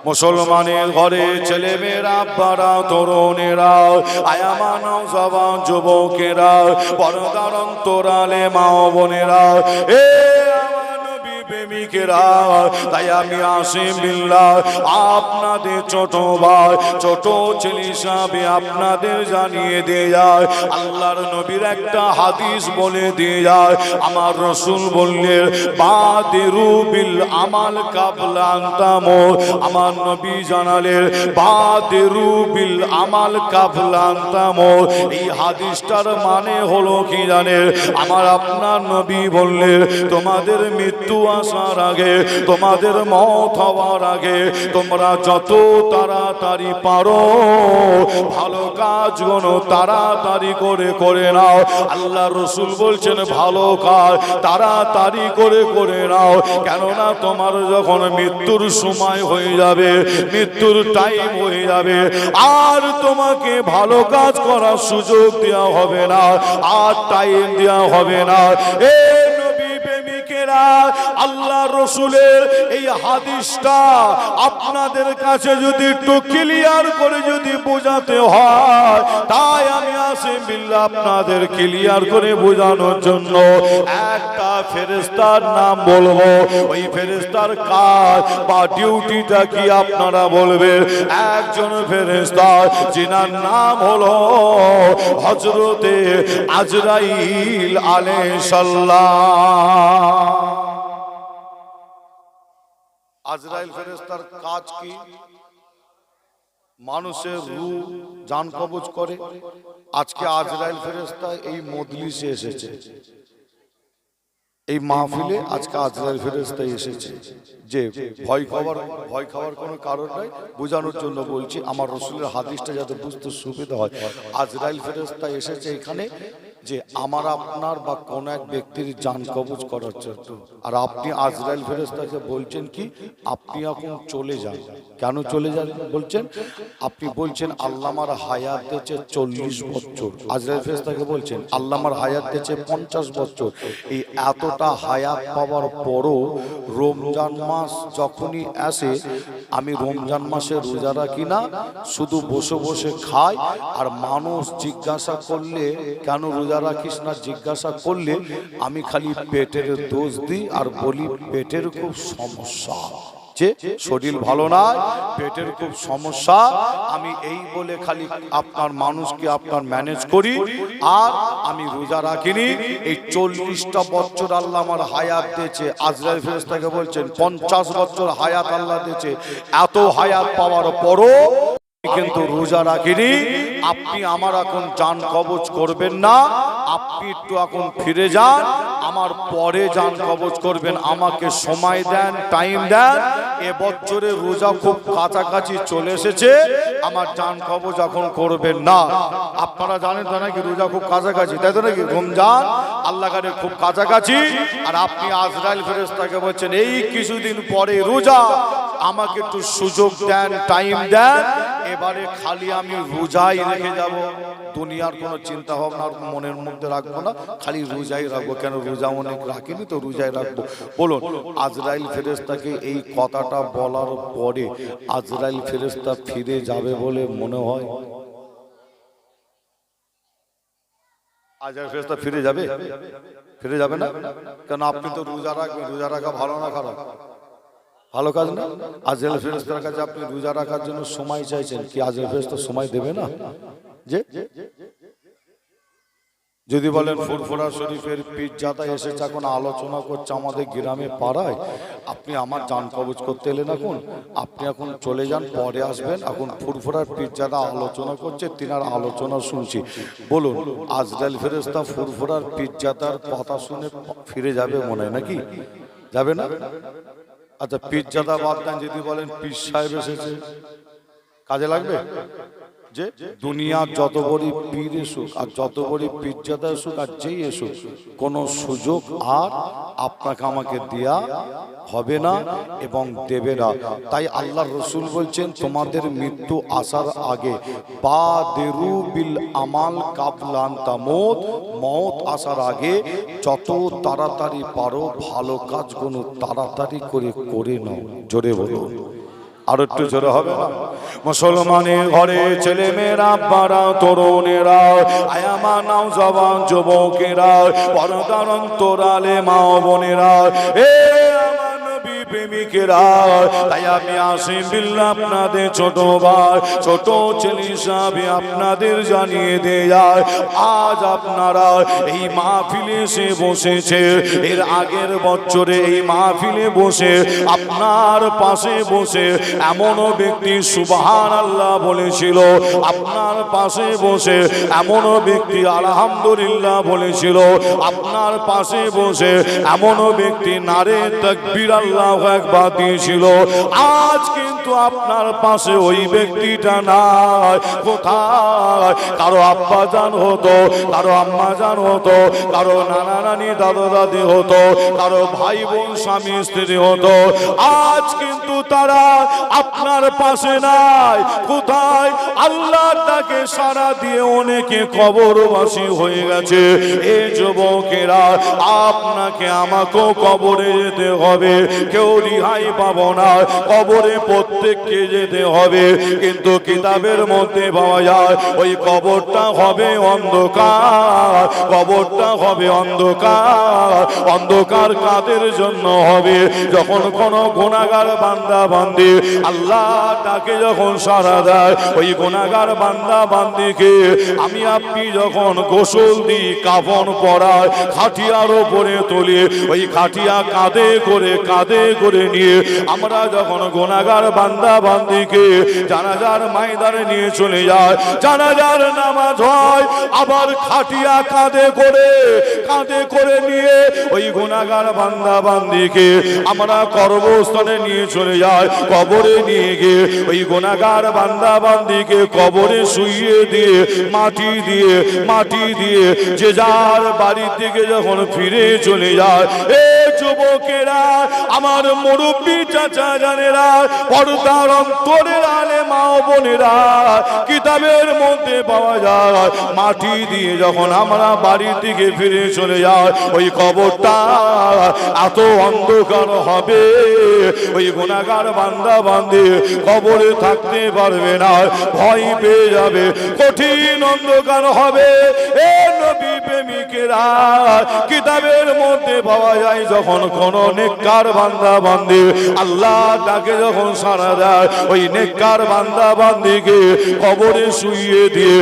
মুসলমানের ঘরে ছেলে মেয়েরা, আব্বারা, তরুণেরা, আয়ামা নওজওয়ান যুবকেরা, পর্দার অন্তরালে মা ও বোনেরা, এ আমার নবী প্রেমিকেরা, তাই আমি আসিম বিল্লাহ আপনাদের ছোট ভাই, ছোট ছেলে হিসাবে আপনাদের জানিয়ে দিয়ে যায়, আল্লাহর নবীর একটা হাদিস বলে দিয়ে যায়। আমার রাসূল বললেন বাদিরু বিল আমাল কাবলা আন তামুত। আমার নবী জানালেন বাদিরু বিল আমাল কাবলা আন তামুত। এই হাদিসটার মানে হলো কি জানেন? আমার আপনার নবী বললেন তোমাদের মৃত্যু আসার আগে, তোমাদের মওত হওয়ার আগে তোমরা যত তাড়াতাড়ি পারো ভালো কাজগুলো তাড়াতাড়ি করে নাও। আল্লাহ রাসূল বলছেন ভালো কাজ তাড়াতাড়ি করে নাও, কেননা তোমার যখন মৃত্যুর সময় হয়ে যাবে, মৃত্যুর টাইম হয়ে যাবে, আর তোমাকে ভালো কাজ করার সুযোগ দেওয়া হবে না, আর টাইম দেওয়া হবে না। এ নবী প্রেমিকেরা, আল্লাহ রাসূলের এই হাদিসটা আপনাদের কাছে যদি একটু ক্লিয়ার করে যদি বোঝাতে হয়, তাই আমি আসিম বিল্লাহ আপনাদের ক্লিয়ার করে বোঝানোর জন্য একটা ফেরেশতার নাম বলবো। ওই ফেরেশতার কাজ বা ডিউটিটা কি আপনারা বলবেন? একজন ফেরেশতা যিনার নাম হলো হযরতে আজরাইল আলাইহিস সালাম। আজরাইল ফেরেশতার কাজ কি? মানুষের রূহ জান কবজ করে। আজকে আজরাইল ফেরেশতা এই মজলিসে এসেছে, এই মাহফিলে আজকে আজরাইল ফেরেশতা এসেছে। যে ভয় খাওয়ার কোনো কারণ নাই, বোঝানোর জন্য বলছি, আমার রাসূলের হাদিসটা যাতে বুঝতে সুবিধা হয়। আজরাইল ফেরেশতা এসেছে এখানে যে আমার আপনার বা কোন এক ব্যক্তির জান কবজ করার জন্য। আর আপনি আজরাইল ফেরেশতাকে বলছেন কি আপনি এখন চলে যান। কেন চলে যান বলছেন? আপনি বলছেন আল্লাহ আমার হায়াত দিয়েছে 40 বছর। আজরাইল ফেরেশতাকে বলছেন আল্লাহ আমার হায়াত দিয়েছে 50 বছর। এই এতটা হায়াত পাওয়ার পরও রমজান মাস যখনই আসে আমি রমজান মাসে রোজা রাখি না, শুধু বসে বসে খাই। আর মানুষ জিজ্ঞাসা করলে কেন রোজা রাখিস না জিজ্ঞাসা করলে আমি খালি পেটের দোষ দিই আর বলি পেটের খুব সমস্যা, যে শরীর ভালো না, পেটের খুব সমস্যা, আমি এই বলে খালি আপনার মানুষকে আপনার ম্যানেজ করি আর আমি রোজা রাখিনি। এই 40টা বছর আল্লাহ আমার হায়াত দিয়েছে। আজরাইল ফেরেশতাকে বলছেন 50 বছর হায়াত আল্লাহ দিয়েছে। এত হায়াত পাওয়ার পরও কিন্তু রোজা রাখিনি। আপনি আমার এখন জান কবজ করবেন না, আপনি একটু এখন ফিরে যান, আমার পরে জান কবজ করবেন, আমাকে সময় দেন, টাইম দেন। এবছরে রোজা খুব কাছাকাছি চলে এসেছে, আমার জান কবজ এখন করবেন না। আপনারা জানেন তো নাকি রোজা খুব কাছাকাছি, তাই তো নাকি? রমজান আল্লাহ কাছে খুব কাছাকাছি, আর আপনি আজরাইল ফেরেশতাকে বলছেন এই কিছুদিন পরে রোজা, আমাকে একটু সুযোগ দেন, টাইম দেন, এবারে খালি আমি রোজাই রেখে যাব, দুনিয়ার কোনো চিন্তা ভাবনা মনের মধ্যে রাখবো না, খালি রোজাই রাখবো। কেন রোজা অনেক রাখিনি তো রোজাই রাখবো। বলুন আজরাইল ফেরেশতাকে এই কথাটা বলার পরে আজরাইল ফেরেশতা ফিরে যাবে বলে মনে হয়? আজরাইল ফেরেশতা ফিরে যাবে? ফিরে যাবে না। কেন? আপনি তো রোজা রাখবেন। রোজা রাখা ভালো না খারাপ? ভালো কাজ না? আজরাইল ফেরেশতার কাছে আপনি রোজা রাখার জন্য সময় চাইছেন, কি আজরাইল ফেরেশতা সময় দেবে না? যে যদি বলেন ফুরফুরা শরীফের পীরজাদা এসেছে এখন আলোচনা করছে আমাদের গ্রামে পাড়ায়, আপনি আমার জান কবজ করতে এলেন, এখন আপনি এখন চলে যান, পরে আসবেন, এখন ফুরফুরার পীরজাদা আলোচনা করছে, তিনার আলোচনা শুনছি। বলুন আজরাইল ফেরেশতা ফুরফুরার পীরজাদার কথা শুনে ফিরে যাবে মনে হয় নাকি? যাবে না? আচ্ছা পীরজাদা বাদ দেন, যদি বলেন পীর সাহেব এসেছে, কাজে লাগবে? যে দুনিয়ার যত বড় পীর এসুক আর যত বড় পীরজাদা এসুক আর যেই এসুক, কোনো সুযোগ আর আপনাকে আমাকে দেয়া হবে না এবং দেবে না। তাই আল্লাহর রাসূল বলছেন তোমাদের মৃত্যু আসার আগে বাদিরু বিল আমাল কাবলা আন তামুত, মওত আসার আগে যত তাড়াতাড়ি পারো ভালো কাজগুলো তাড়াতাড়ি করে নাও। জোরে বলুন আর একটু জোরে হবে না? মুসলমানের ঘরে ছেলে মেয়েরা, আব্বারা, তরুণেরা, আয়ামা নওজওয়ান যুবকেরা, পর্দার অন্তরালে মা ও বোনেরা, এ আমার নবী প্রেমিকেরা, তাই আমি আসিম বিল্লাহ আপনাদের ছোট ভাই, ছোট ছেলে হিসাবে আপনাদের জানিয়ে দেয়, আজ আপনারা এই মাহফিলে এসে বসেছে। এর আগের বছরে এই মাহফিলে বসে আপনার পাশে বসে এমন ব্যক্তি সুবহানাল্লাহ বলেছিল, আপনার পাশে বসে এমন ব্যক্তি আলহামদুলিল্লাহ বলেছিল, আপনার পাশে বসে এমন ব্যক্তি নারে তাকবীর আল্লাহু আকবার দিয়েছিল। আজ কিন্তু আপনার পাশে ওই ব্যক্তিটা নাই। কোথায়? কারো আব্বা জান হতো, কারো আম্মা জান হতো, কারো নানা নানি দাদা দাদি হতো, কারো ভাই বোন স্বামী স্ত্রী হতো। আজ কিন্তু তারা আপনার পাশে নাই। কোথায়? আল্লাহর ডাকে সাড়া দিয়ে অনেকে কবরবাসী হয়ে গেছে। এই যুবকেরা, আপনাকে আমাকেও কবরে যেতে হবে, কেউ রিহাই পাবো না, কবরে প্রত্যেককে যেতে হবে। কিন্তু কিতাবের মধ্যে পাওয়া যায় ওই কবরটা হবে অন্ধকার, কবরটা হবে অন্ধকার। অন্ধকার কাদের জন্য হবে? যখন কোন গুনাহগার বান্দা বান্দি আল্লাহ তাকে যখন সাড়া দেয়, ওই গুনাহগার বান্দা বান্দিকে আমি আপনি যখন গোসল দিই, কাফন পরায়, খাটিয়ার উপরে তুলি, ওই খাটিয়া কাঁধে করে নিয়ে আমরা যখন গুনাহগার বান্দা বান্দিকে জানাজার ময়দানে নিয়ে চলে যায়, জানাজার নামাজ হয়, আবার খাটিয়া কাঁধে করে নিয়ে ওই গুনাহগার বান্দা বান্দিকে আমরা কবরস্থানে নিয়ে চলে যায়, কবরে নিয়ে গিয়ে ওই গুনাহগার বান্দা বান্দিকে কবরে শুইয়ে দিয়ে মাটি দিয়ে যে যার বাড়ির দিকে যখন ফিরে চলে যায়, এ যুবকেরা, আমার মুরব্বী চাচা জানেরা, পর্দার অন্তরের আলে মা ও বোনেরা, কিতাবের মধ্যে পাওয়া যায় মাটি দিয়ে যখন আমরা বাড়ির দিকে ফিরে চলে যায়, ওই কবরটা এত অন্ধকার হবে, ওই গুনাহগার বান্দা বান্দি কবরে থাকতে পারবে না, ভয় পেয়ে যাবে, কঠিন অন্ধকার হবে। এ নবী প্রেমিকেরা, কিতাবের মধ্যে পাওয়া যায় যখন কোন নেককার বান্দা বান্দি আল্লাহ তাকে যখন সাড়া দেয়, ওই নেককার বান্দা বান্দিকে কবরে শুইয়ে দিয়ে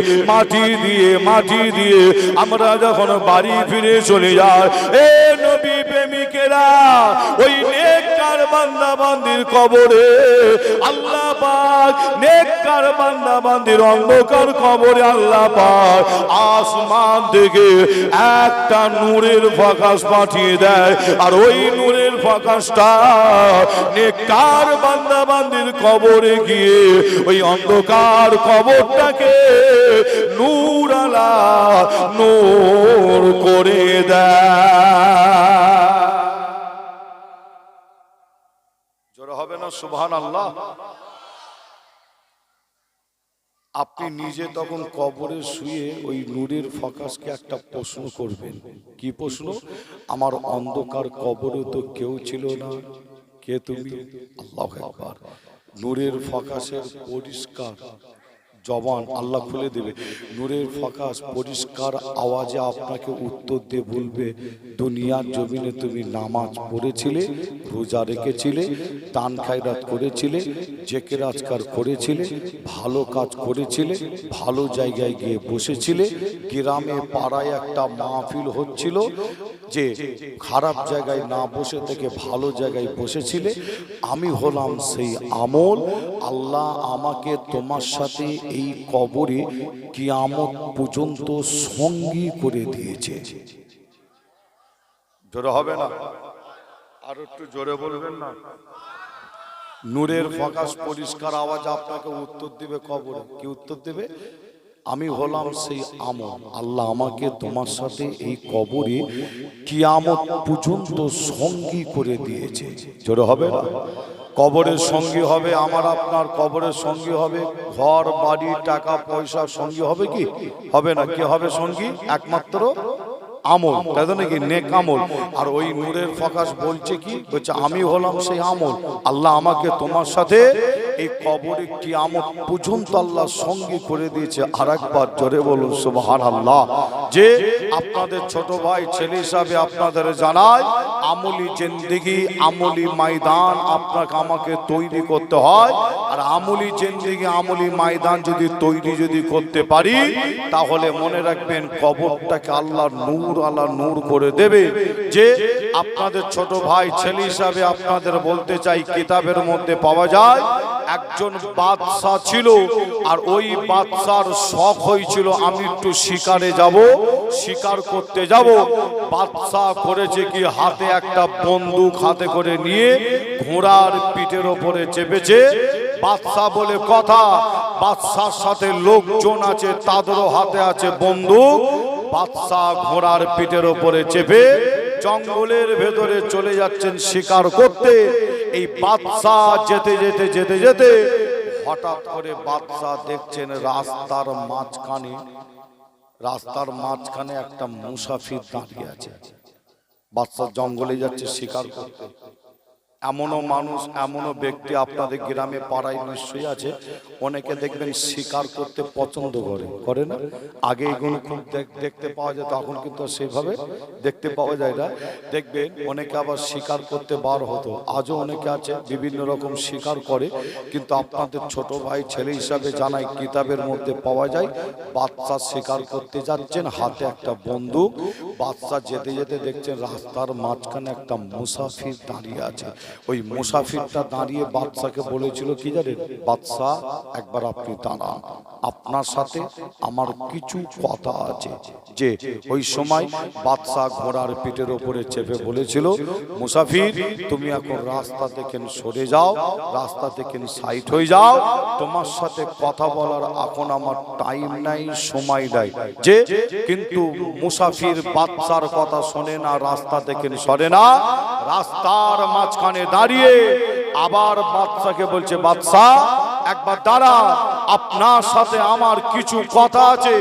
মাটি দিয়ে আমরা যখন বাড়ি ফিরে চলে যাই, এ নবী প্রেমিকেরা, ওই নেককার বান্দা বান্দির কবরে আল্লাহ পাক, নেককার বান্দা বান্দির অন্ধকার কবরে আল্লাহ পাক আসমান থেকে একটা নূরের প্রকাশ পাঠিয়ে দেয়, আর ওই নূরের প্রকাশটা নেককার বান্দা বান্দির কবরে গিয়ে ওই অন্ধকার কবরটাকে নূর আলা নূর করে দেয়। জোরে হবে না সুবহানাল্লাহ? আপনি নিজে তখন কবরে শুয়ে ওই নূরের ফোকাসকে একটা প্রশ্ন করবেন। কি প্রশ্ন? আমার অন্ধকার কবরে তো কেউ ছিল না, কে তুমি? আল্লাহু আকবার। নূরের ফোকাসের পরিষ্কার জবান আল্লাহ খুলে দেবে, নূরের ফোকাস পরিষ্কার আওয়াজে আপনাকে উত্তর দিয়ে বলবে, দুনিয়ার জমিনে তুমি নামাজ পড়েছিলে, রোজা রেখেছিলে, দান খায়রাত করেছিলে, জিকির আজকার করেছিলে, ভালো কাজ করেছিলে, ভালো জায়গায় গিয়ে বসেছিলে, গ্রামে পাড়ায় একটা মাহফিল হচ্ছিল, যে খারাপ জায়গায় না বসে থেকে ভালো জায়গায় বসেছিলে, আমি হলাম সেই আমল। আল্লাহ আমাকে তোমার সাথে এই কবরে কিয়ামত পর্যন্ত সঙ্গী করে দিয়েছে। জোরে হবে না? আর একটু জোরে বলবেন না? নূরের ফোকাস পরিষ্কার আওয়াজ আপনাকে উত্তর দিবে কবরে। কি উত্তর দেবে? আমি হলাম সেই আমল, আল্লাহ আমাকে তোমার সাথে এই কবরে কিয়ামত পর্যন্ত সঙ্গী করে দিয়েছে। জোরে হবে না? কবরের সঙ্গী হবে আমার আপনার, কবরের সঙ্গী হবে ঘর বাড়ি টাকা পয়সা, সঙ্গী হবে কি? হবে না। কি হবে সঙ্গী? একমাত্র আমল, তাই তো নাকি? নেক আমল। আর ওই নূরের ফোকাস বলছে কি, বলছে আমি হলাম সেই আমল। আল্লাহ আমাকে তোমার সাথে এই কবরে কিয়ামত পর্যন্ত আল্লাহ সঙ্গী করে দিয়েছে। আরেকবার জোরে বলুন সুবহানাল্লাহ। যে আপনাদের ছোট ভাই ছেলে হিসাবে আপনাদের জানায়, আমলি জিন্দেগি, আমলি ময়দান আপনাকে আমাকে তৈরি করতে হয়। আর আমলি জিন্দেগি, আমলি ময়দান যদি করতে পারি, তাহলে মনে রাখবেন কবরটাকে আল্লাহ নূর করে দেবে। যে আপনাদের ছোট ভাই ছেলে হিসাবে আপনাদের বলতে চাই, কিতাবের মধ্যে পাওয়া যায় একজন বাদশা ছিল, আর ওই বাদশার শখ হয়েছিল আমি একটু শিকারে যাব, শিকার করতে যাব। বাদশা করেছে কি, হাতে একটা বন্দুক হাতে করে নিয়ে ঘোড়ার পিঠের ওপরে চেপেছে। বাদশা বলে কথা, বাদশার সাথে লোকজন আছে, তাদেরও হাতে আছে বন্দুক। বাদশা ঘোড়ার পিঠের ওপরে চেপে জঙ্গলের ভেতরে চলে যাচ্ছেন শিকার করতে। এই বাদশা যেতে যেতে যেতে যেতে হঠাৎ করে বাদশা দেখছেন রাস্তার মাঝখানে একটা মুসাফির দাঁড়িয়ে আছে। বাদশা জঙ্গলে যাচ্ছে শিকার করতে। এমনও মানুষ, এমনও ব্যক্তি আপনাদের গ্রামে পাড়ায় নিশ্চয়ই আছে, অনেকে দেখবেন শিকার করতে পছন্দ করে না? আগে এগুলো খুব দেখতে পাওয়া যেত, এখন কিন্তু সেভাবে দেখতে পাওয়া যায় না। দেখবেন অনেকে আবার শিকার করতে বার হতো, আজও অনেকে আছে বিভিন্ন রকম শিকার করে। কিন্তু আপনাদের ছোট ভাই ছেলে হিসাবে জানাই, কিতাবের মধ্যে পাওয়া যায় বাদশা শিকার করতে যাচ্ছেন, হাতে একটা বন্দুক। বাদশা যেতে যেতে দেখছেন রাস্তার মাঝখানে একটা মুসাফির দাঁড়িয়ে আছে। ওই মুসাফিরটা দাঁড়িয়ে বাদশাকে বলেছিল কি জানেন? বাদশা, একবার আপনি দাঁড়ান, আপনার সাথে আমার কিছু কথা আছে। যে ওই সময় বাদশা ঘোড়ার পিঠের উপরে চেপে বলেছিল, মুসাফির তুমি এখন রাস্তা থেকে সরে যাও, রাস্তা থেকে সাইড হয়ে যাও, তোমার সাথে কথা বলার এখন আমার টাইম নাই, সময় নাই। যে কিন্তু মুসাফির বাদশার কথা শোনে না, রাস্তা থেকে সরে না, রাস্তার মাঝখানে দাঁড়িয়ে আবার বাদশাকে বলছে, বাদশা একবার দাঁড়া, আপনার সাথে আমার কিছু কথা আছে।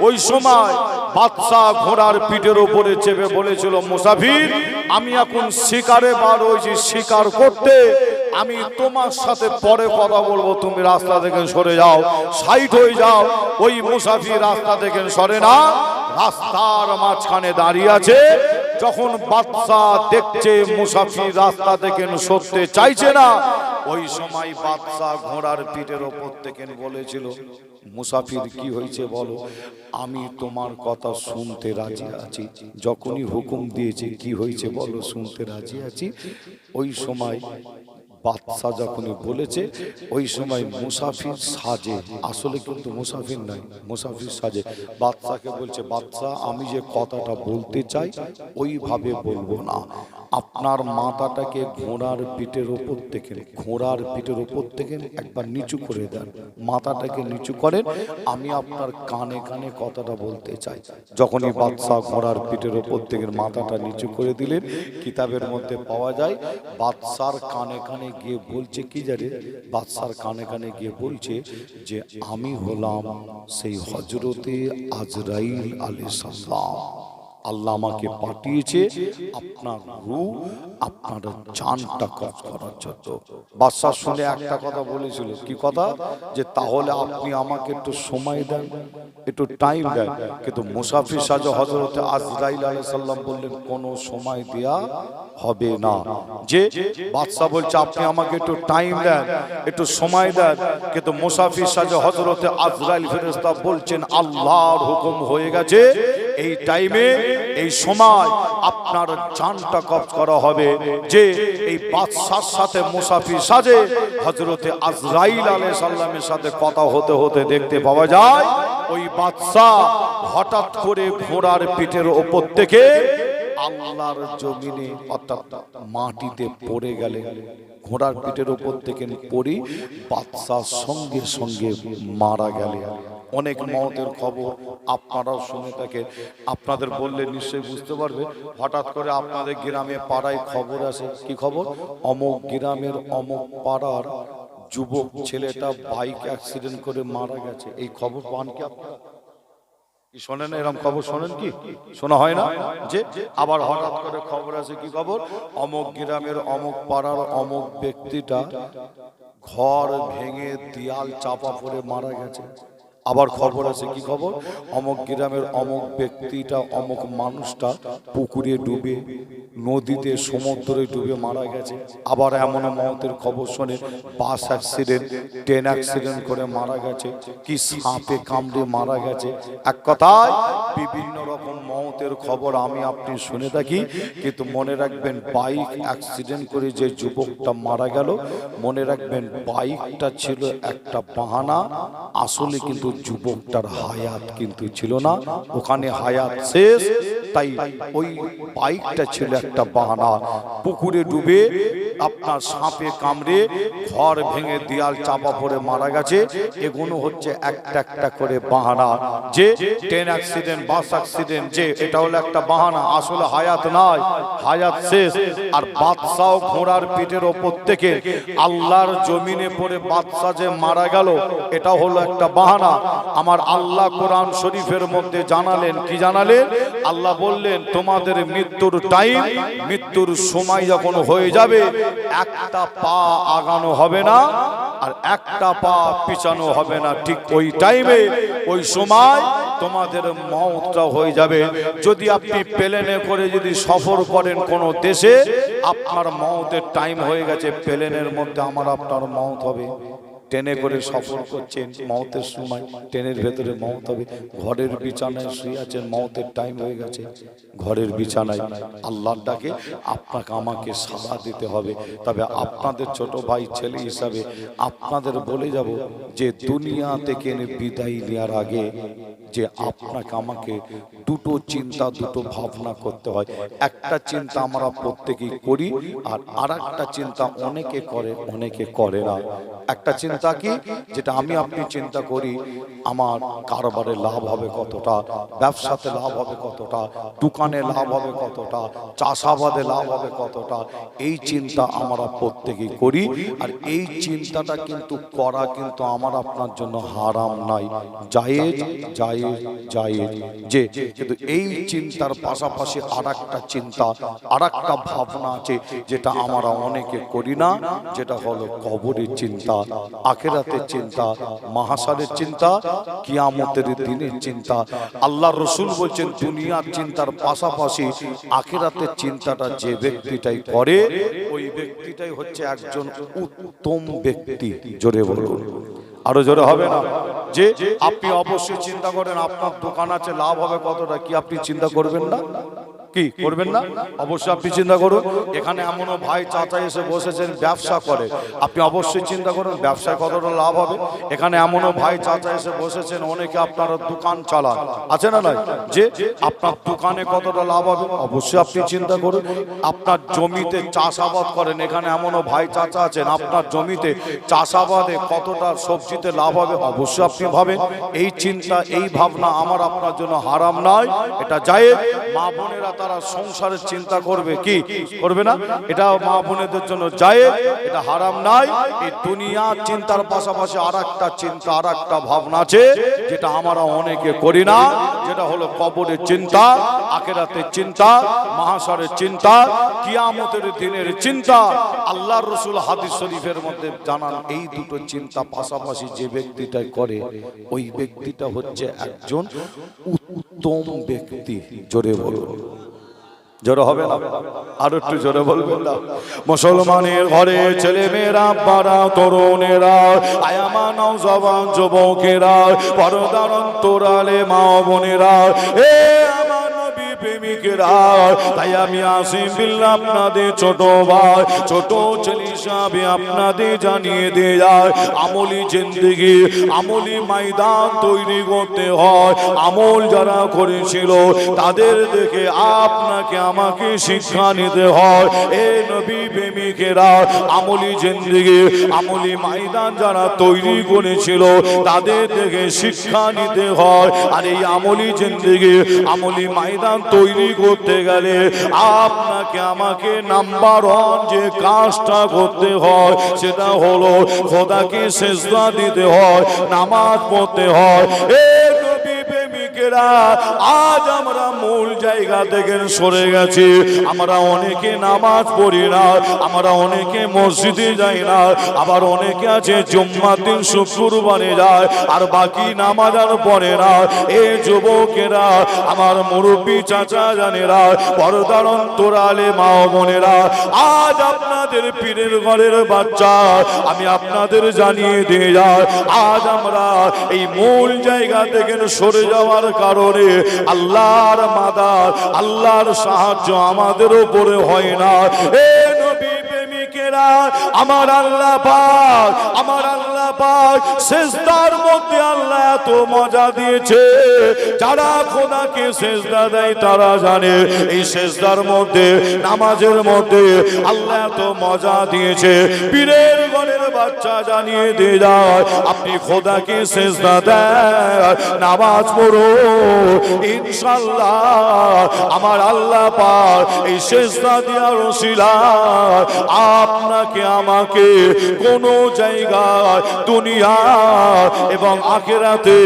ওই সময় বাদশা ঘোড়ার পিঠের উপরে চেপে বলেছিল, মুসাফির আমি এখন শিকারে বার হয়েছি শিকার করতে, আমি তোমার সাথে পরে কথা বলবো, তুমি রাস্তা থেকে সরে যাও, সাইড হয়ে যাও। ওই মুসাফির রাস্তা থেকে সরে না, রাস্তার মাঝখানে দাঁড়িয়ে আছে। যখন বাদশা দেখছে মুসাফির রাস্তা থেকে সরতে চাইছে না, ওই সময় বাদশা ঘোড়ার পিঠের ওপর থেকে বলেছিল, মুসাফির কি হয়েছে বলো, আমি তোমার কথা শুনতে রাজি আছি, যখনই হুকুম দিয়েছে কি হয়েছে বলো, শুনতে রাজি আছি। ওই সময় বাদশা যখনই বলেছে, ওই সময় মুসাফির সাজে, আসলে কিন্তু মুসাফির নাই, মুসাফির সাজে বাদশাকে বলছে, বাদশা আমি যে কথাটা বলতে চাই ওইভাবে বলবো না, আপনার মাথাটাকে ঘোড়ার পিঠের ওপর থেকে একবার নিচু করে দেন, মাথাটাকে নিচু করেন, আমি আপনার কানে কানে কথাটা বলতে চাই। যখনই বাদশা ঘোড়ার পিঠের ওপর থেকে মাথাটা নিচু করে দিলেন, কিতাবের মধ্যে পাওয়া যায় বাদশার কানে কানে গিয়ে বলছে কি জানে, বাদশার কানে কানে গিয়ে বলছে যে আমি হলাম সেই হযরতে আজরাইল আলাইহিস সালাম, আল্লাহ আমাকে পাঠিয়েছে আপনার রূহ, আপনার জানটা কবজ করার জন্য। বাদশা শুনে একটা কথা বলেছিল, কি কথা? যে তাহলে আপনি আমাকে একটু সময় দেন, একটু টাইম দেন। কিন্তু মুসাফির সাজে হযরত আজরাইল আলাইহিস সালাম বললেন, কোনো সময় দেয়া হবে না। যে বাদশা বলছে আপনি আমাকে একটু টাইম দেন, একটু সময় দেন, কিন্তু মুসাফির সাজে হযরত আজরাইল ফেরেশতা বলছেন, আল্লাহর হুকুম হয়ে গেছে, এই টাইমে এই সময় আপনার জানটা কবজ করা হবে। যে এই বাদশার সাথে মুসাফির সাজে হযরতে আজরাইল আলাইহিস সালামের সাথে কথা হতে হতে দেখতে পাওয়া যায় ওই বাদশা হঠাৎ করে ঘোড়ার পিঠের ওপর থেকে আল্লাহর জমিনে অর্থাৎ মাটিতে পড়ে গেলেন। ঘোড়ার পিঠের ওপর থেকে পড়ে বাদশা সঙ্গে সঙ্গে মারা গেলেন। অনেক মওতের খবর আপনারাও শুনে থাকেন, আপনাদের বললে নিশ্চয়ই বুঝতে পারবে। হঠাৎ করে আপনাদের গ্রামে পাড়ায় খবর আসে, কি খবর? অমুক গ্রামের অমুক পাড়ার যুবক ছেলেটা বাইক অ্যাক্সিডেন্ট করে মারা গেছে। এই খবর পান কি আপনারা? কি শোনেন এরকম খবর শোনেন কি শোনা হয় না যে আবার হঠাৎ করে খবর আছে কি খবর অমুক গ্রামের অমুক পাড়ার অমুক ব্যক্তিটা ঘর ভেঙে দেয়াল চাপা পড়ে মারা গেছে আবার খবর আছে কি খবর অমুক গ্রামের অমুক ব্যক্তিটা অমুক মানুষটা পুকুরে ডুবে নদীতে সমুদ্রে ডুবে মারা গেছে আবার এমন মৌতের খবর শুনে বাস অ্যাক্সিডেন্ট ট্রেন অ্যাক্সিডেন্ট করে মারা গেছে কি সাপে কামড়ে মারা গেছে এক কথায় বিভিন্ন রকম মৌতের খবর আমি আপনি শুনে থাকি কিন্তু মনে রাখবেন বাইক অ্যাক্সিডেন্ট করে যে যুবকটা মারা গেল মনে রাখবেন বাইকটা ছিল একটা বাহানা আসলে কিন্তু যুবকটার হায়াত কিন্তু ছিল না ওখানে হায়াত শেষ তাই ওই বাইকটা ছিল একটা বাহানা পুকুরে ডুবে আপনার সাপে কামড়ে ঘর ভেঙে দেয়াল চাপা পড়ে মারা গেছে এগুলো হচ্ছে একটা একটা করে বাহানা যে ট্রেন অ্যাক্সিডেন্ট বাস অ্যাক্সিডেন্ট যে এটা হলো একটা বাহানা আসলে হায়াত নয় হায়াত শেষ আর বাদশাহ ঘোড়ার পিঠের ওপর থেকে আল্লাহর জমিনে পড়ে বাদশাহ যে মারা গেল এটা হলো একটা বাহানা আমার আল্লাহ কোরআন শরীফের মধ্যে জানালেন কি জানালেন আল্লাহ বললেন তোমাদের মৃত্যুর টাইম মৃত্যুর সময় যখন হয়ে যাবে একটা পা আগানো হবে না আর একটা পা পিছানো হবে না ঠিক ওই টাইমে ওই সময় তোমাদের মওতটা হয়ে যাবে যদি আপনি প্লেনে করে যদি সফর করেন কোন দেশে আপনার মওতের টাইম হয়ে গেছে প্লেনের মধ্যে আমার আপনার মওত হবে ট্রেনে করে সফর করছেন মওতের সময় ট্রেনের ভেতরে মওত হবে ঘরের বিছানায় শুয়ে আছেন মওতের টাইম হয়ে গেছে ঘরের বিছানায় আল্লাহর ডাকে আপনাকে আমাকে সাড়া দিতে হবে তবে আপনাদের ছোট ভাই ছেলে হিসাবে আপনাদের বলে যাব যে দুনিয়া থেকে বিদায় নেওয়ার আগে যে আপনাকে আমাকে দুটো চিন্তা দুটো ভাবনা করতে হয় একটা চিন্তা আমরা প্রত্যেকেই করি আর আরেকটা চিন্তা অনেকে করে অনেকে করে না একটা চিন্তা কি যেটা আমি আপনি চিন্তা করি আমার কারবারে লাভ হবে কতটা ব্যবসাতে লাভ হবে কতটা দোকানে লাভ হবে কতটা চাষাবাদে লাভ হবে কতটা এই চিন্তা আমরা প্রত্যেকেই করি আর এই চিন্তাটা কিন্তু করা কিন্তু আমার আপনার জন্য হারাম নাই জায়েজ জায়েজ জায়েজ যে কিন্তু এই চিন্তার পাশাপাশি আরেকটা চিন্তা আরেকটা ভাবনা আছে যেটা আমরা অনেকে করি না যেটা হলো কবরের চিন্তা আখিরাতের চিন্তা মাহশারের চিন্তা কিয়ামতের দিনের চিন্তা আল্লাহ রাসূল বলেন দুনিয়ার চিন্তার পাশাপাশি আখিরাতের চিন্তাটা যে ব্যক্তিটাই করে ওই ব্যক্তিটাই হচ্ছে একজন উত্তম ব্যক্তি জোরে বলুন আরো জোরে হবে না যে আপনি অবশ্যই চিন্তা করেন আপনার দোকান আছে লাভ হবে কতটা কি আপনি চিন্তা করবেন না কি করবেন না অবশ্যই আপনি চিন্তা করুন এখানে এমনও ভাই চাচা এসে বসেছেন ব্যবসা করে আপনি অবশ্যই চিন্তা করুন ব্যবসায় কতটা লাভ হবে এখানে এমনও ভাই চাচা এসে বসেছেন অনেকে আপনার দোকান চালান আছে না নয় যে আপনার দোকানে কতটা লাভ হবে অবশ্যই আপনি চিন্তা করুন আপনার জমিতে চাষাবাদ করেন এখানে এমনও ভাই চাচা আছেন আপনার জমিতে চাষাবাদে কতটা সবজিতে লাভ হবে অবশ্যই আপনি ভাবেন এই চিন্তা এই ভাবনা আমার আপনার জন্য হারাম নয় এটা জায়েজ মা বোনেরা তারা সংসারের চিন্তা করবে কি করবে না এটা মা বোনেদের জন্য জায়েজ এটা হারাম নাই এই দুনিয়ার চিন্তার পাশাপাশি আরেকটা চিন্তা আরেকটা ভাবনা আছে যেটা আমরা অনেকে করি না যেটা হলো কবরের চিন্তা আখিরাতের চিন্তা মাহশারের চিন্তা কিয়ামতের দিনের চিন্তা আল্লাহর রাসূল হাদিস শরীফের মধ্যে জানান এই দুটো চিন্তা পাশাপাশি যে ব্যক্তিটা করে ওই ব্যক্তিটা হচ্ছে একজন উত্তম ব্যক্তি জোরে বলুন জোরে হবে না আর একটু জোরে বলবেন না মুসলমানের ঘরে ছেলে মেয়েরা বাড়া তরুণেরা আয়ামা নওজওয়ান যুবকেরা পর্দার অন্তরালে মা বোনেরা এ আমার নবী প্রেমিকেরা তাই আমি আসিম বিল্লাহ আপনাদের ছোট ভাই ছোট ছেলে হিসাবে আপনাদের জানিয়ে দিয়ে যায় আমলি জিন্দেগি আমলি ময়দান তৈরি করতে হয় আমল যারা করেছিল তাদের দেখে আপনাকে আমাকে শিক্ষা নিতে হয় এ নবী প্রেমিকেরা আমলি জিন্দেগি আমলি ময়দান যারা তৈরি করেছিল তাদের দেখে শিক্ষা নিতে হয় আর এই আমলি জিন্দেগি আমলি ময়দান তৈরি করতে গেলে আপনাকে আমাকে নাম্বার ওয়ান যে কাজটা করতে হয় সেটা হলো খোদাকে সিজদা দিতে হয় নামাজ পড়তে হয় এ নবী প্রেমিকেরা প্রেমিকেরা, আজ আমরা মূল জায়গা থেকে সরে গেছি। আমরা অনেকে নামাজ পড়ি না, আমরা অনেকে মসজিদে যাই না, আবার অনেকে আছে জুম্মার দিন শুক্রবারে যায় আর বাকি নামাজ আর পড়ে না। এ যুবকেরা, আমার মুরব্বী চাচা জানেরা, পর্দার অন্তরালে মা ও বোনেরা, আজ আপনাদের পীরের ঘরের বাচ্চা আমি আপনাদের জানিয়ে দিয়ে যাই, আজ আমরা এই মূল জায়গা থেকে সরে যাওয়ার কারণে আল্লাহর মাদাদ, আল্লাহর সাহায্য আমাদের উপরে হয় না। এ নবী প্রেমিকেরা, আমার আল্লাহ পাক, আমার আল্লাহ পাক সিজদার মধ্যে আল্লাহ এত মজা দিয়েছে, যারা খোদাকে সিজদা দেয় তারা জানে এই সিজদার মধ্যে, নামাজের মধ্যে আল্লাহ এত মজা দিয়েছে। পীরের ঘরের বাচ্চা জানিয়ে দিয়ে যায়, আপনি খোদাকে সিজদা দেন, নামাজ পড়ো, ইনশাআল্লাহ আমার আল্লাহ পাক এই সিজদা দেওয়ার ওসিলায় আপনাকে আমাকে কোনো জায়গায়, দুনিয়া এবং আখিরাতে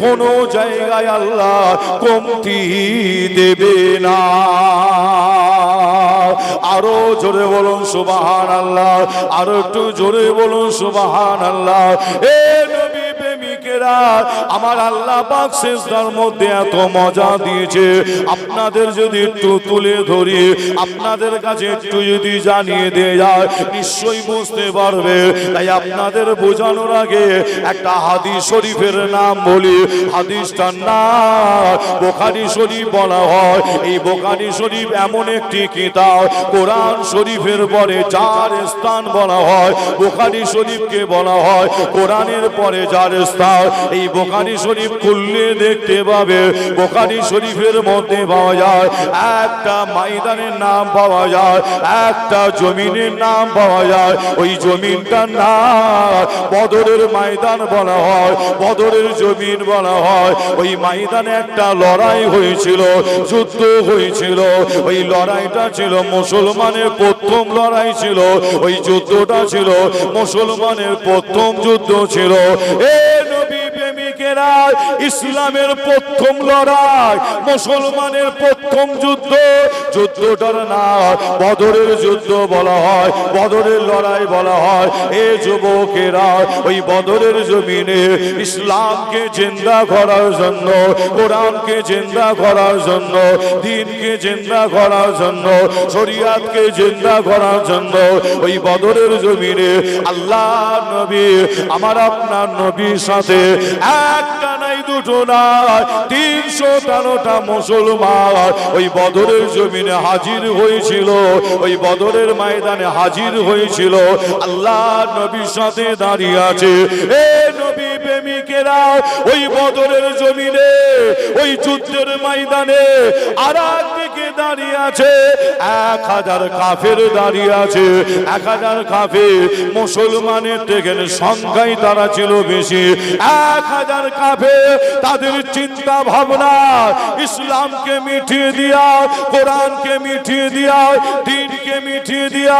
কোনো জায়গায় আল্লাহ কমতি দেবে না। আরো জোরে বলুন সুবহানাল্লাহ, আরো একটু জোরে বলুন সুবহানাল্লাহ। এ নবী প্রেমিকেরা, আমার আল্লাহ পাক সিজদার মধ্যে এত মজা দিয়েছে, আপনাদের যদি একটু তুলে ধরি, আপনাদের কাছে একটু যদি জানিয়ে দিয়ে যায়, নিশ্চয়ই বুঝতে পারবে। তাই আপনাদের বোঝানোর আগে একটা হাদিস শরীফের নাম বলি। হাদিসটার নাম বুখারী শরীফ বলা হয়। এই বুখারী শরীফ এমন একটি কিতাব, কোরআন শরীফের পরে যার স্থান বলা হয়, বুখারী শরীফকে বলা হয় কোরআনের পরে যার স্থান। এই বুখারী শরীফ খুললে দেখতে পাবে, বুখারী শরীফের মধ্যে পাওয়া যায় একটা ময়দানের নাম পাওয়া যায়, একটা জমিনের নাম পাওয়া যায়। ওই জমিনটার নাম বদরের ময়দান বলা হয়, বদরের জমিন বলা হয়। ওই ময়দানে একটা লড়াই হয়েছিল, যুদ্ধ হয়েছিল। ওই লড়াইটা ছিল মুসলমানের প্রথম লড়াই ছিল, ওই যুদ্ধটা ছিল মুসলমানের প্রথম যুদ্ধ ছিল। এ নবী প্রেমিকেরা, ইসলামের প্রথম লড়াই, মুসলমানের প্রথম যুদ্ধ, যুদ্ধটার নাম বদরের যুদ্ধ বলা হয়, বদরের লড়াই বলা হয়। এ যুবকেরা, ওই বদরের জমিনে ইসলামকে জিন্দা করার জন্য, কোরআনকে জিন্দা করার জন্য, দ্বীনকে জিন্দা করার জন্য, শরিয়াতকে জিন্দা করার জন্য ওই বদরের জমিনে আল্লাহ নবী, আমার আপনার নবীর সাথে একটা নাই দুটো নাই 313টা মুসলমান ওই বদরের জমিনে হাজির হয়েছিল, ওই বদরের ময়দানে হাজির হয়েছিল। আল্লাহ নবীর সাথে দাঁড়িয়ে আছে। এ নবী প্রেমিকেরা, ওই বদরের জমিনে, ওই যুদ্ধের ময়দানে আর একদিকে দাঁড়িয়ে আছে 1000 কাফের দাঁড়িয়ে আছে। 1000 কাফের, মুসলমানের থেকে সংখ্যায় তারা ছিল বেশি। 1000 কাফের, তাদের চিন্তা ভাবনা ইসলামকে মিটিয়ে দিয়া, কোরআনকে মিটিয়ে দিয়া, দ্বীনকে মিটিয়ে দিয়া,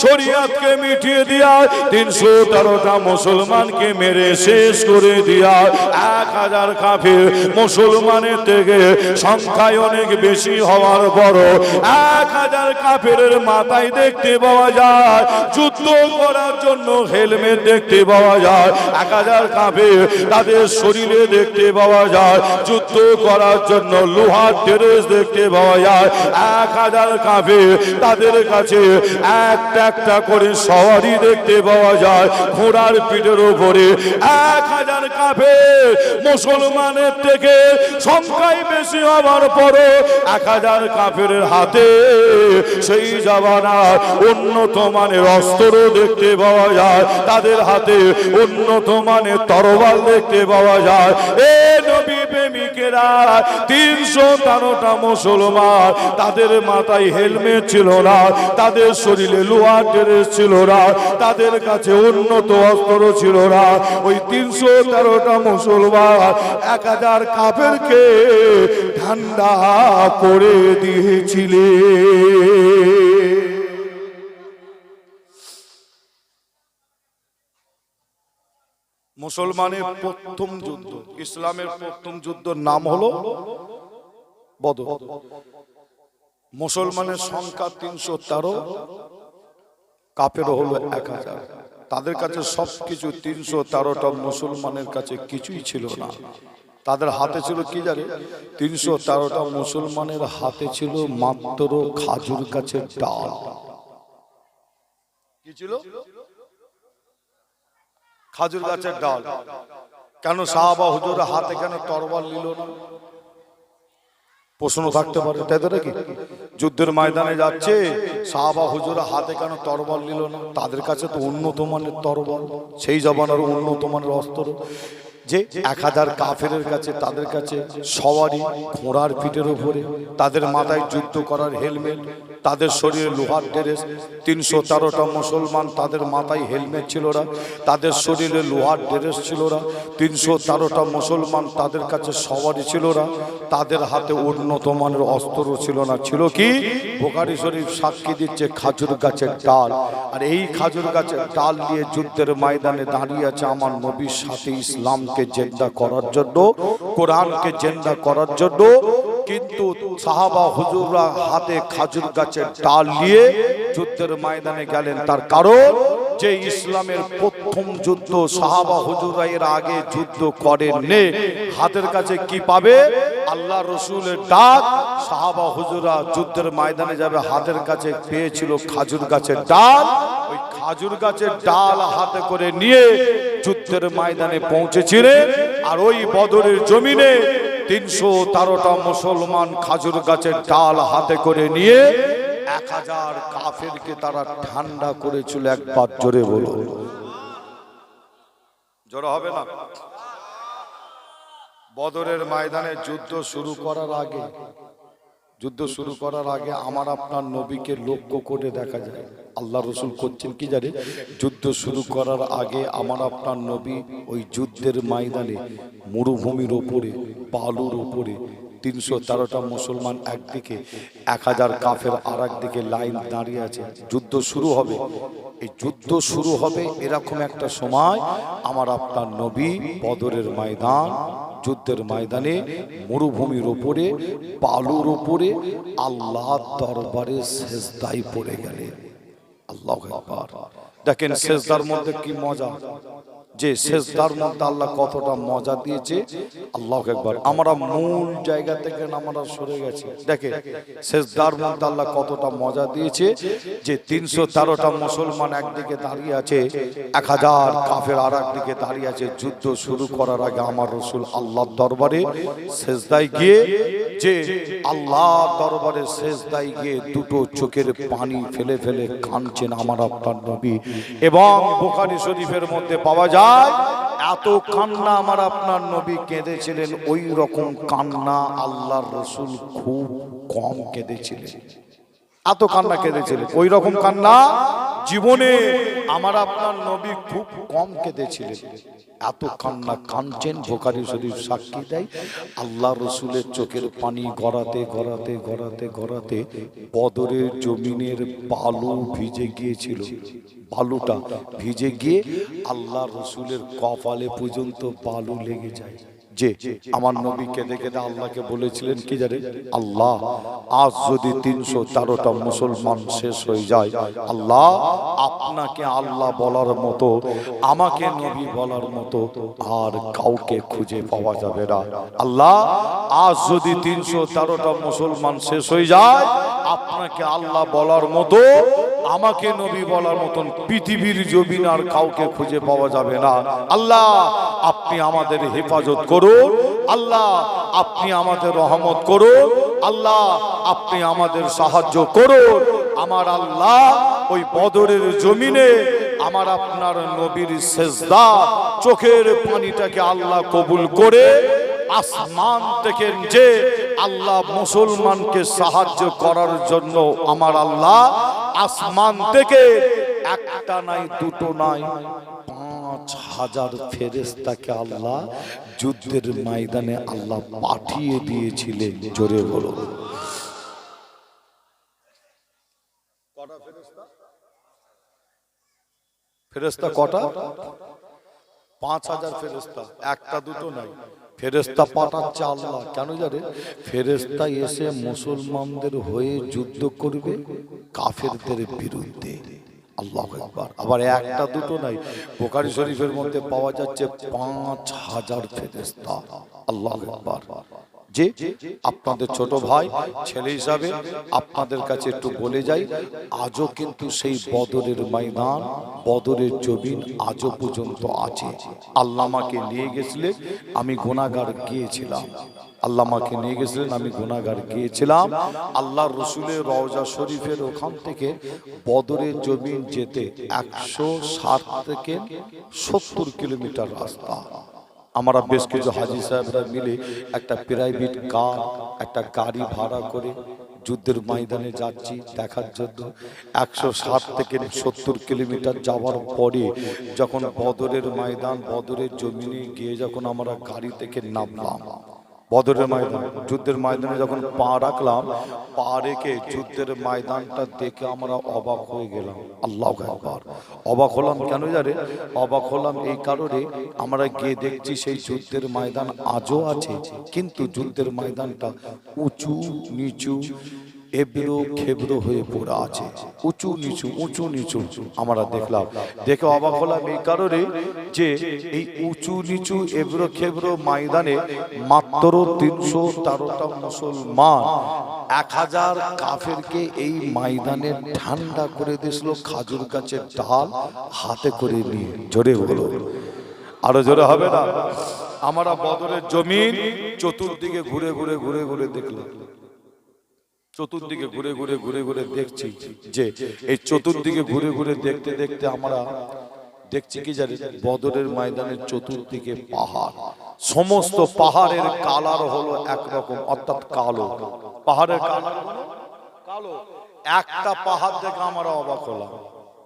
শরিয়াতকে মিটিয়ে দিয়া 313টা মুসলমানকে মেরে শেষ করে দিয়া 1000 কাফের মুসলমানের থেকে সংখ্যায় অনেক বেশি হওয়ার পর 1000 কাফেরের মাথায় দেখতে পাওয়া যায় যুদ্ধ করার জন্য হেলমেট দেখতে পাওয়া যায়। 1000 কাফের তাদের শরীরে দেখতে পাওয়া যায় যুদ্ধ করার জন্য লোহার ড্রেস দেখতে পাওয়া যায়। 1000 কাফের তাদের কাছে একটা একটা করে সওয়ারি দেখতে পাওয়া যায় ঘোড়ার পিঠের উপরে। 1000 কাফের মুসলমানের থেকে সংখ্যায় বেশি হওয়ার পরও 1000 কাফের হাতে সেই জামানার উন্নত মানের অস্ত্র দেখতে পাওয়া যায়, তাদের হাতে উন্নত মানের তরবাল দেখতে পাওয়া যায়। এ নবী প্রেমিকেরা, 313টা মুসলমান, তাদের মাথায় হেলমেট ছিল না, তাদের শরীরে লোহার ড্রেস ছিল না, তাদের কাছে উন্নত অস্ত্র ছিল না। ওই 313টা মুসলমান 1000 কাফেরকে ঠান্ডা করে দিয়েছিলেন। মুসলমানের প্রথম যুদ্ধ, ইসলামের প্রথম যুদ্ধের নাম হলো বদর। মুসলমানের সংখ্যা 313, কাফের হলো 1000। তাদের কাছে সবকিছু, 313টা মুসলমানের কাছে কিছুই ছিল না। তাদের হাতে ছিল কি জানে? 313টা মুসলমানের হাতে ছিল মাত্র খাজুর গাছের ডাল। কি ছিল? খাজুর গাছের ডাল। কেন সাহাবা হুজুরের হাতে কেন তরবার নিল না? প্রশ্ন থাকতে পারে, তাই তো নাকি? যুদ্ধের ময়দানে যাচ্ছে, সাহাবা হুজুরের হাতে কেন তরবার নিল না? তাদের কাছে তো উন্নত মানের তরবার, সেই জমানার উন্নত মানের অস্ত্র। যে 1000 কাফেরের কাছে, তাদের কাছে সওয়ারি ঘোড়ার পিঠের উপরে, তাদের মাথায় যুদ্ধ করার হেলমেট, তাদের শরীরে লোহার ড্রেস। 313টা মুসলমান, তাদের মাথায় হেলমেট ছিল না, তাদের শরীরে লোহার ড্রেস ছিল না। 313টা মুসলমান, তাদের কাছে সওয়ারি ছিল না, তাদের হাতে উন্নত মানের অস্ত্র ছিল না। ছিল কি? বুখারী শরীফ সাক্ষী দিচ্ছে খাজুর গাছের ডাল। আর এই খাজুর গাছের ডাল নিয়ে যুদ্ধের ময়দানে দাঁড়িয়ে আছে আমার নবীর সাথে ইসলামকে জিন্দা করার জন্য, কোরআনকে জিন্দা করার জন্য। কিন্তু সাহাবা হুজুররা হাতে খাজুর গাছের ডাল নিয়ে যুদ্ধের ময়দানে গেলেন। তার কারণ যে ইসলামের প্রথম যুদ্ধ, সাহাবা হুজুররা এর আগে যুদ্ধ করেননি। হাতের কাছে কি পাবে? আল্লাহ রসুলের ডাক। সাহাবা হুজুররা যুদ্ধের ময়দানে যাবে, হাতের কাছে পেয়েছিল খাজুর গাছের ডাল। ওই খাজুর গাছের ডাল হাতে করে নিয়ে যুদ্ধের ময়দানে পৌঁছেছিলেন। আর ওই বদরের জমিনে 313টা মুসলমান খাজুর গাছের ডাল হাতে করে নিয়ে 1000 কাফেরকে তারা ঠান্ডা করেছিল। একবার জোরে বলো, জোরে হবে না? বদরের ময়দানে যুদ্ধ শুরু করার আগে আমার আপনার নবীকে লক্ষ্য করে দেখা যায় আল্লাহ রসুল করছেন কি জানে? যুদ্ধ শুরু করার আগে আমার আপনার নবী ওই যুদ্ধের ময়দানে মরুভূমির ওপরে, বালুর ওপরে 313টা মুসলমান একদিকে, 1000 কাফের আর একদিকে লাইন দাঁড়িয়ে আছে। যুদ্ধ শুরু হবে। এই যুদ্ধ শুরু হবে এরকম একটা সময় আমার আপনার নবী বদরের ময়দান, যুদ্ধের ময়দানে মরুভূমির ওপরে, বালুর ওপরে আল্লাহর দরবারে সেজদায় পড়ে গেলেন। আল্লাহু আকবার। দেখেন সেজদার মধ্যে কি মজা, যে সেজদার মধ্যে আল্লাহ কতটা মজা দিয়েছে। আল্লাহু আকবার। আমরা মূল জায়গা থেকে আমরা সরে গেছি। দেখেন সেজদার মধ্যে আল্লাহ কতটা মজা দিয়েছে, যে 313টা মুসলমান একদিকে দাঁড়িয়ে আছে, 1000 কাফের আর একদিকে দাঁড়িয়ে আছে। যুদ্ধ শুরু করার আগে আমার রাসূল আল্লাহর দরবারে সেজদায় গিয়ে, যে আল্লাহর দরবারে সেজদায় গিয়ে দুটো চোখের পানি ফেলে ফেলে কাঁদছেন আমার আপনার নবী। এবং বুখারী শরীফের মধ্যে পাওয়া যায় এত কান্না আমার আপনার নবী কেঁদেছিলেন। ওই রকম কান্না আল্লাহর রাসূল খুব কম কেঁদেছিলেন। এত কান্না কেঁদেছিলেন, ওই রকম কান্না জীবনে আমার আপনার নবী খুব কম কেঁদেছিলেন। এত কান্না কাঁদছেন, বুখারী শরীফ সাক্ষী দেয়। আল্লাহ রসুলের চোখের পানি গড়াতে গড়াতে গড়াতে গড়াতে বদরের জমিনের বালু ভিজে গিয়েছিল। বালুটা ভিজে গিয়ে আল্লাহ রসুলের কপালে পর্যন্ত বালু লেগে যায়। যে আমার নবী কেঁদে কেঁদে আল্লাহকে বলেছিলেন কি জানে? আল্লাহ, আজ যদি 313টা মুসলমান শেষ হয়ে যায়, আল্লাহ আপনাকে আল্লাহ বলার মতো, আমাকে নবী বলার মতো আর কাউকে খুঁজে পাওয়া যাবে না। আল্লাহ, আজ যদি 313টা মুসলমান শেষ হয়ে যায়, আপনাকে আল্লাহ বলার মতো, আমাকে নবী বলার মতন পৃথিবীর জমিন আর কাউকে খুঁজে পাওয়া যাবে না। আল্লাহ আপনি আমাদের হেফাজত করুন, আল্লাহ আপনি আমাদের রহমত করুন, আল্লাহ আপনি আমাদের সাহায্য করুন। আমার আল্লাহ ওই বদরের জমিনে আমার আপনার নবীর সেজদা, চোখের পানিটাকে আল্লাহ কবুল করে আসমান থেকে যে আল্লাহ মুসলমানকে সাহায্য করার জন্য আমার আল্লাহ আসমান থেকে একটা নাই, দুটো নাই, 5000 ফেরেশতাকে আল্লাহ যুদ্ধের ময়দানে আল্লাহ পাঠিয়ে দিয়েছিলেন। জোরে বলো, কটা ফেরেশতা? ফেরেশতা কটা? 5,000 ফেরেশতা, একটা দুটো নাই। ফেরেশতা পাঠাচ্ছে আল্লাহ, কেন জানে? ফেরেশতা এসে মুসলমানদের হয়ে যুদ্ধ করবে কাফেরদের বিরুদ্ধে। আল্লাহু আকবার। আবার একটা দুটো নাই, বুখারী শরীফের মধ্যে পাওয়া যাচ্ছে 5,000 ফেরেশতা। আল্লাহু আকবার। যে আপনাদের ছোট ভাই ছেলে হিসাবে আপনাদের কাছে একটু বলে যাই, আজও কিন্তু সেই বদরের ময়দান, বদরের জমিন আজও পর্যন্ত আছে। আল্লাহ আমাকে নিয়ে গেছিলেন, আমি গুনাহগার গিয়েছিলাম। আল্লাহ আমাকে নিয়ে গেছিলেন, আমি গুনাহগার গিয়েছিলাম। আল্লাহর রসুলের রওজা শরীফের ওখান থেকে বদরের জমিন যেতে 160 থেকে 70 কিলোমিটার রাস্তা। আমরা বেশ কিছু হাজি সাহেবরা মিলে একটা প্রাইভেট কার, একটা গাড়ি ভাড়া করে যুদ্ধের ময়দানে যাচ্ছি দেখার জন্য। 160 থেকে 70 কিলোমিটার যাওয়ার পরে যখন বদরের ময়দান, বদরের জমিনে গিয়ে যখন আমরা গাড়ি থেকে নামলাম, বদরের ময়দান, যুদ্ধের ময়দানে যখন পা রাখলাম, পা রেখে যুদ্ধের ময়দানটা দেখে আমরা অবাক হয়ে গেলাম। আল্লাহু আকবার। অবাক হলাম কেন জানে? অবাক হলাম এই কারণে, আমরা গিয়ে দেখছি সেই যুদ্ধের ময়দান আজও আছে, কিন্তু যুদ্ধের ময়দানটা উঁচু নিচু এবড়ো খেবড়ো হয়ে পড়ে আছে, উঁচু নিচু উঁচু নিচু। আমরা দেখলাম, দেখে অবাক হলাম এই কারণে যে এই উঁচু নিচু এবড়ো খেবড়ো ময়দানে মাত্র 313টা মুসলমান 1000 কাফেরকে এই ময়দানে ঠান্ডা করে দিয়েছিল খাজুর গাছের ডাল হাতে করে নিয়ে। জোরে হলো, আরো জোরে হবে না? আমরা বদরের জমিন চতুর্দিকে ঘুরে ঘুরে ঘুরে ঘুরে দেখলাম, চতুর্দিকে ঘুরে ঘুরে ঘুরে ঘুরে দেখছি যে এই চতুর্দিকে ঘুরে ঘুরে দেখতে দেখতে আমরা দেখছি কি জানি, বদরের ময়দানের চতুর্দিকে পাহাড়। সমস্ত পাহাড়ের কালার হলো একরকম, অর্থাৎ কালো। পাহাড়ের কালার কালো। একটা পাহাড় দেখে আমরা অবাক হলাম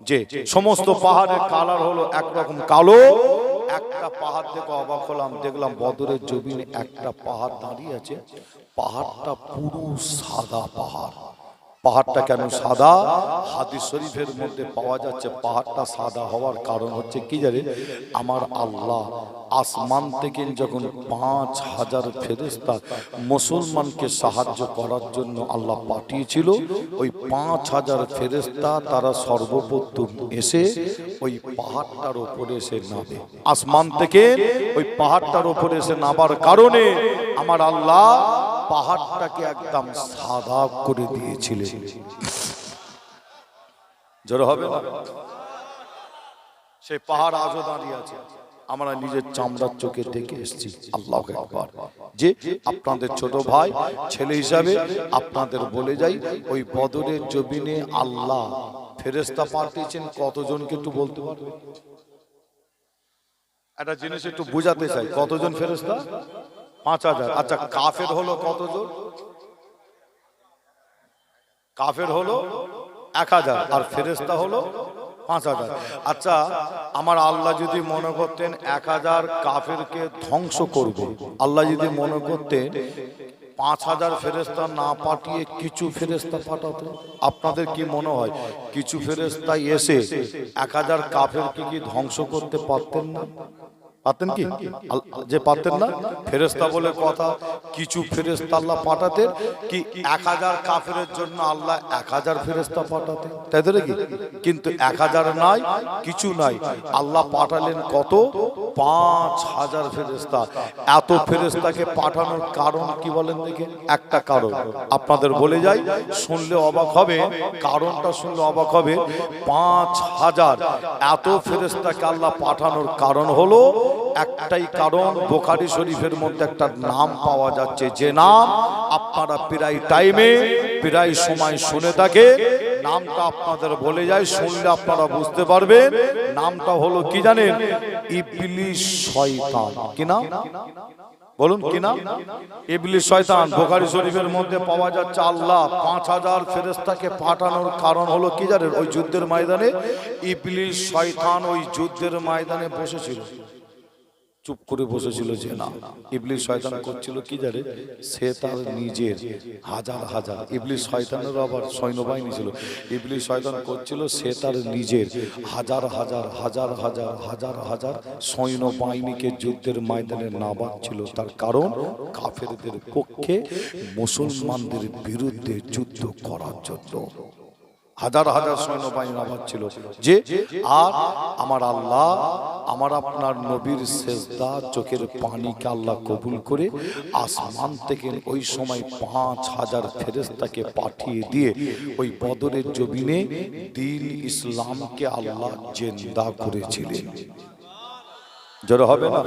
যে সমস্ত পাহাড়ের কালার হলো একরকম কালো। একটা পাহাড় দেখে অবাক হলাম, দেখলাম বদরের জমিনে একটা পাহাড় দাঁড়িয়ে আছে, পাহাড়টা পুরো সাদা পাহাড়। পাহাড়টা কেন সাদা? হাদিস শরীফের মধ্যে পাওয়া যাচ্ছে পাহাড়টা সাদা হওয়ার কারণ হচ্ছে কি জানেন? আমার আল্লাহ আসমান থেকে যখন 5,000 ফেরেশতা মুসলমানকে সাহায্য করার জন্য আল্লাহ পাঠিয়েছিল, ওই 5,000 ফেরেশতা তারা সর্বপ্রথম এসে ওই পাহাড়টার উপরে এসে নামে। আসমান থেকে ওই পাহাড়টার উপরে এসে নামার কারণে আমার আল্লাহ পাহাড়টাকে একদম সাদা করে দিয়েছিলেন। জোরে হবে না? সেই পাহাড় আজও দাঁড়িয়ে আছে, আমরা নিজের চামড়ার চোখে দেখে এসেছি। আল্লাহু আকবার। যে আপনাদের ছোট ভাই ছেলে হিসাবে আপনাদের বলে যাই, ওই বদরের জমিনে আল্লাহ ফেরেশতা পাঠিয়েছেন কতজনকে একটু বলতে পারবে? একটা জিনিস একটু বুঝাতে চাই, কতজন ফেরেশতা? 5,000। আচ্ছা, কাফের হলো কতজন? কাফের হলো 1,000 আর ফেরেশতা হলো 5,000। আচ্ছা, আমার আল্লাহ যদি মনে করতেন 1,000 কাফেরকে ধ্বংস করবে, আল্লাহ যদি মনে করতেন 5,000 ফেরেশতা না পাঠিয়ে কিছু ফেরেশতা পাঠাতো, আপনাদের কি মনে হয় কিছু ফেরেশতা এসে 1,000 কাফেরকে কি ধ্বংস করতে পারতেন না? পারতেন কি? যে পারতেন না, ফেরেশতা বলে কথা, কিছু ফেরেশতা আল্লাহ পাঠাতেন কি 1,000 কাফেরের জন্য আল্লাহ 1,000 ফেরেশতা পাঠাতেন, তাই তো নাকি? কিন্তু 1,000 নাই, কিছু নাই, আল্লাহ পাঠালেন কত? 5,000 ফেরেশতা। এত ফেরেশতাকে পাঠানোর কারণ কি বলেন দেখে? একটা কারণ আপনাদের বলে যাই, শুনলে অবাক হবে, কারণটা শুনলে অবাক হবে। 5,000 এত ফেরেশতাকে আল্লাহ পাঠানোর কারণ হলো একটাই কারণ, বুখারী শরীফের মধ্যে একটা নাম পাওয়া যাচ্ছে, যে নাম আপনারা প্রায় টাইমে প্রায় সময় শুনে থাকে। নামটা আপনাদের বলে যায়, শুনলে আপনারা বুঝতে পারবেন। নামটা হলো কি জানেন? ইবলিস শয়তান। কি নাম বলুন? কি নাম? ইবলিস শয়তান। বুখারী শরীফের মধ্যে পাওয়া যাচ্ছে আল্লাহ 5,000 ফেরেশতাকে পাঠানোর কারণ হলো কি জানেন? ওই যুদ্ধের ময়দানে ইবলিস শয়তান ওই যুদ্ধের ময়দানে বসেছিল। চুপ করে বসেছিল যে না। ইবলিস শয়তান করছিল কি জানে, সে তার নিজের হাজার হাজার, ইবলিস শয়তানেরও আবার সৈন্যবাহিনী ছিল, ইবলিস শয়তান করছিল সে তার নিজের হাজার হাজার হাজার হাজার হাজার হাজার সৈন্যবাহিনীকে যুদ্ধের ময়দানে নামাচ্ছিল। তার কারণ কাফেরদের পক্ষে মুসলমানদের বিরুদ্ধে যুদ্ধ করার জন্য হাজার হাজার সৈন্যবাহিনী নামাচ্ছিল। যে আর আমার আল্লাহ আমার আপনার নবীর সেজদা চোখের পানিকে আল্লাহ কবুল করে আসমান থেকে ওই সময় 5000 ফেরেশতাকে পাঠিয়ে দিয়ে ওই বদরের জমিনে দ্বীন ইসলামকে আল্লাহ জিন্দা করেছিলেন। জোরে হবে না?